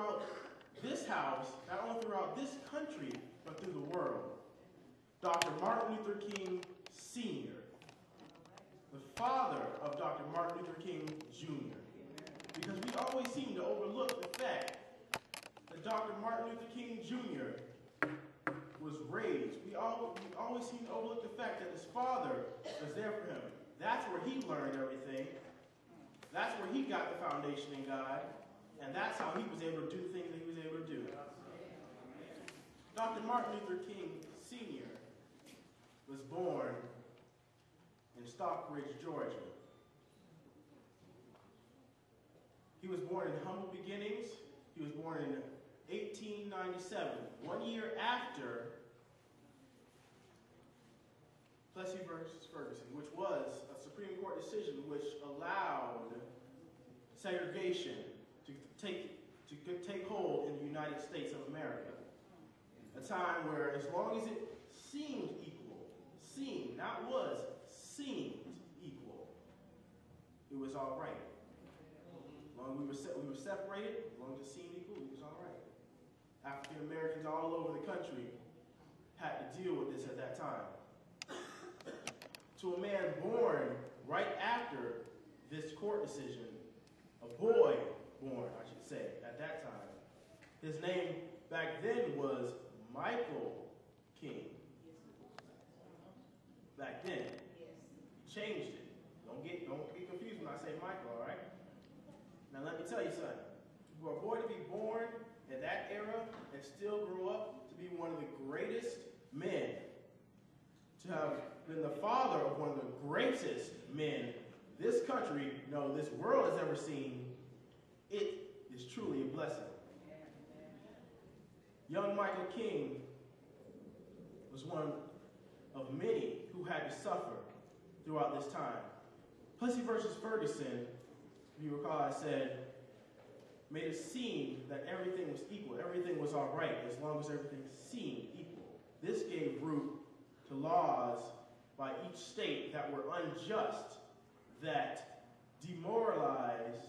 throughout this house, not only throughout this country, but through the world. Dr. Martin Luther King Sr., the father of Dr. Martin Luther King Jr. Because we always seem to overlook the fact that Dr. Martin Luther King Jr. was raised. We always seem to overlook the fact that his father was there for him. That's where he learned everything. That's where he got the foundation in God. And that's how he was able to do things that he was able to do. Dr. Martin Luther King Sr. was born in Stockbridge, Georgia. He was born in humble beginnings. He was born in 1897, 1 year after Plessy versus Ferguson, which was a Supreme Court decision which allowed segregation to take hold in the United States of America. A time where as long as it seemed equal, seemed, not was, seemed equal, it was all right. As long as we were separated, as long as it seemed equal, it was all right. African Americans all over the country had to deal with this at that time. To a man born right after this court decision, a boy born, I should say, at that time, his name back then was Michael King. Back then. He changed it. Don't get confused when I say Michael, all right? Now let me tell you something. For a boy to be born in that era and still grow up to be one of the greatest men, to have been the father of one of the greatest men this country, no, this world has ever seen, it is truly a blessing. Young Michael King was one of many who had to suffer throughout this time. Plessy versus Ferguson, if you recall, I said, made it seem that everything was equal. Everything was all right as long as everything seemed equal. This gave root to laws by each state that were unjust, that demoralized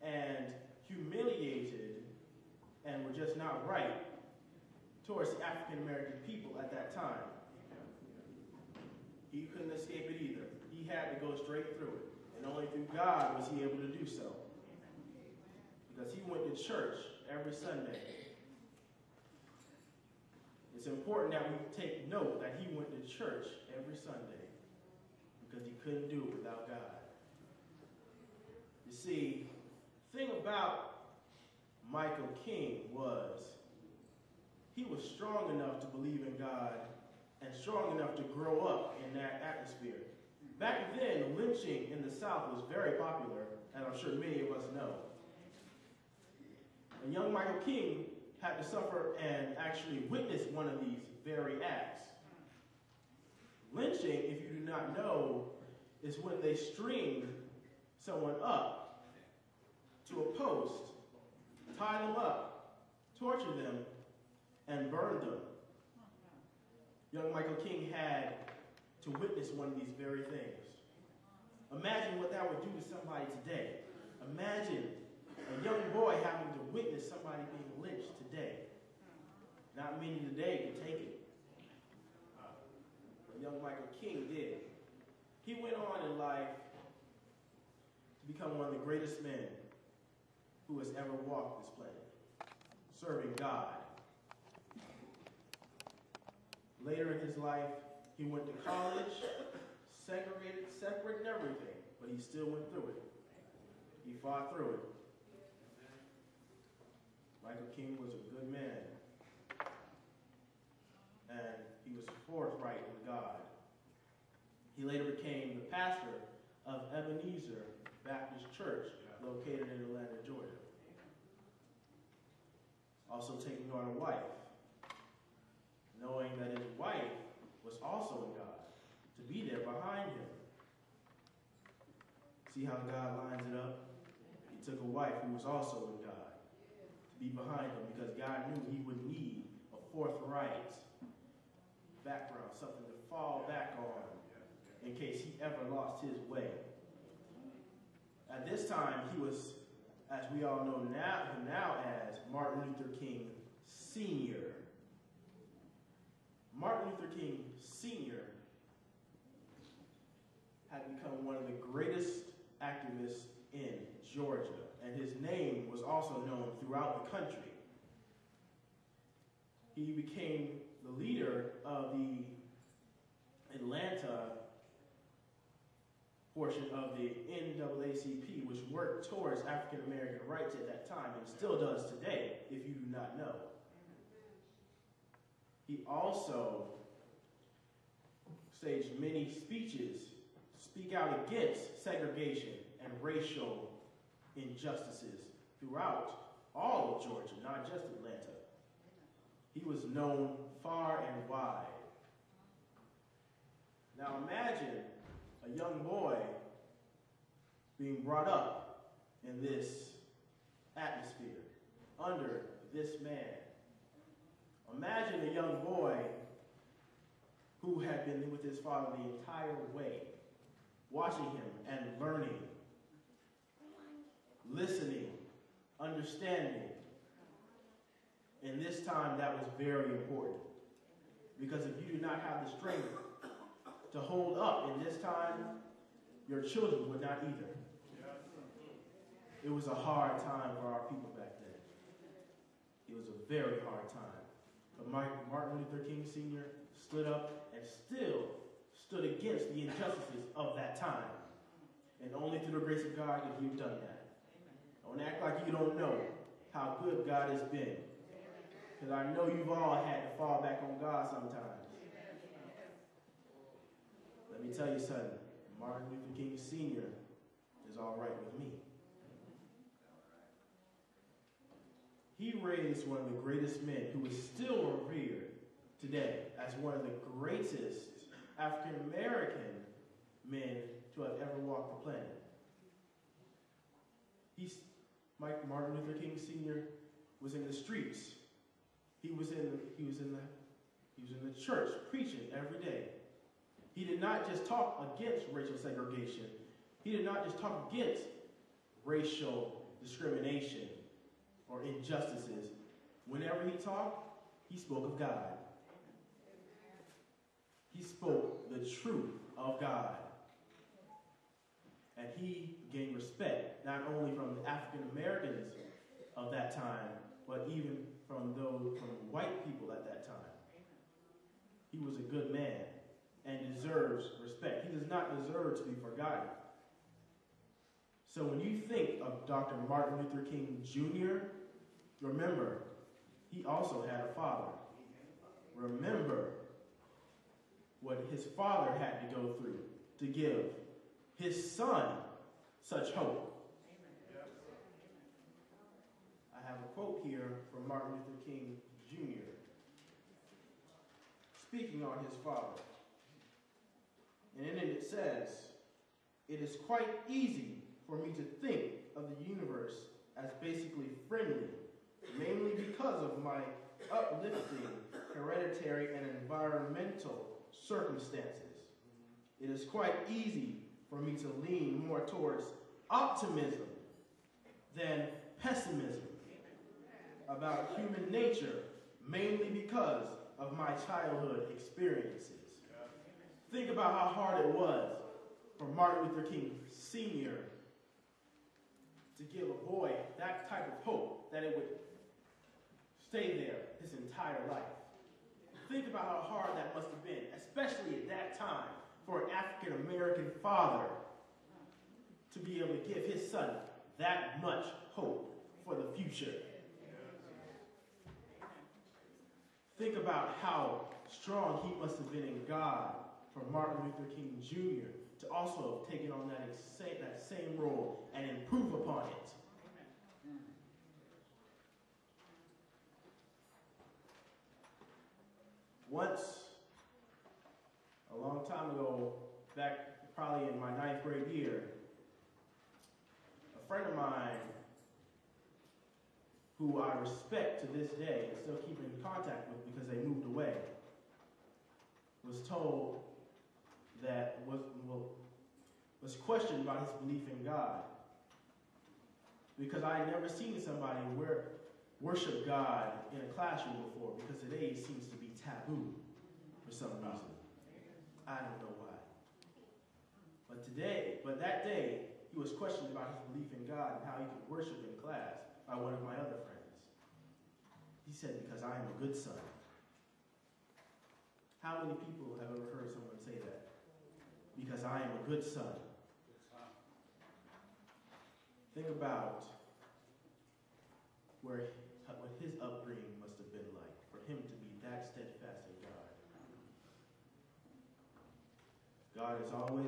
and humiliated and were just not right towards the African American people at that time. He couldn't escape it either. He had to go straight through it. And only through God was he able to do so. Because he went to church every Sunday. It's important that we take note that he went to church every Sunday because he couldn't do it without God. You see, the thing about Michael King was he was strong enough to believe in God and strong enough to grow up in that atmosphere. Back then, lynching in the South was very popular, and I'm sure many of us know. And young Michael King had to suffer and actually witness one of these very acts. Lynching, if you do not know, is when they string someone up to a post, tie them up, torture them, and burn them. Young Michael King had to witness one of these very things. Imagine what that would do to somebody today. Imagine a young boy having to witness somebody being lynched today. Not many today can take it. But young Michael King did. He went on in life to become one of the greatest men who has ever walked this planet, serving God. Later in his life, he went to college, separated everything, but he still went through it. He fought through it. Michael King was a good man, and he was forthright in God. He later became the pastor of Ebenezer Baptist Church, located in Atlanta, Georgia. Also taking on a wife, knowing that his wife was also in God, to be there behind him. See how God lines it up? He took a wife who was also in God to be behind him because God knew he would need a forthright background, something to fall back on in case he ever lost his way. At this time, he was as we all know now as Martin Luther King Sr. Martin Luther King Sr. had become one of the greatest activists in Georgia, and his name was also known throughout the country. He became the leader of the Atlanta portion of the NAACP, which worked towards African American rights at that time and still does today, if you do not know. He also staged many speeches speak out against segregation and racial injustices throughout all of Georgia, not just Atlanta. He was known far and wide. Now imagine a young boy being brought up in this atmosphere, under this man. Imagine a young boy who had been with his father the entire way, watching him and learning, listening, understanding. And this time that was very important, because if you do not have the strength to hold up in this time, your children would not either. It was a hard time for our people back then. It was a very hard time. But Martin Luther King Sr. stood up and still stood against the injustices of that time. And only through the grace of God could he have done that. Don't act like you don't know how good God has been. Because I know you've all had to fall back on God sometimes. Let me tell you something. Martin Luther King Sr. is all right with me. He raised one of the greatest men who is still revered today as one of the greatest African American men to have ever walked the planet. Martin Luther King Sr. was in the streets. He was in the church preaching every day. He did not just talk against racial segregation. He did not just talk against racial discrimination or injustices. Whenever he talked, he spoke of God. He spoke the truth of God. And he gained respect, not only from the African Americans of that time, but even from white people at that time. He was a good man and deserves respect. He does not deserve to be forgotten. So when you think of Dr. Martin Luther King Jr., remember, he also had a father. Remember what his father had to go through to give his son such hope. I have a quote here from Martin Luther King Jr. speaking on his father. And in it says, "It is quite easy for me to think of the universe as basically friendly, mainly because of my uplifting hereditary and environmental circumstances. It is quite easy for me to lean more towards optimism than pessimism about human nature, mainly because of my childhood experiences." Think about how hard it was for Martin Luther King Sr. to give a boy that type of hope that it would stay there his entire life. Think about how hard that must have been, especially at that time, for an African American father to be able to give his son that much hope for the future. Think about how strong he must have been in God for Martin Luther King Jr. to also have taken on that same role and improve upon it. Once, a long time ago, back probably in my 9th grade year, a friend of mine who I respect to this day and still keep in contact with because they moved away, was told was questioned about his belief in God. because I had never seen somebody worship God in a classroom before, because today it seems to be taboo for some reason. I don't know why. But that day, he was questioned about his belief in God and how he could worship in class by one of my other friends. He said, because I am a good son. How many people have ever heard someone say that? Because I am a good son. Think about what his upbringing must have been like for him to be that steadfast in God. God is always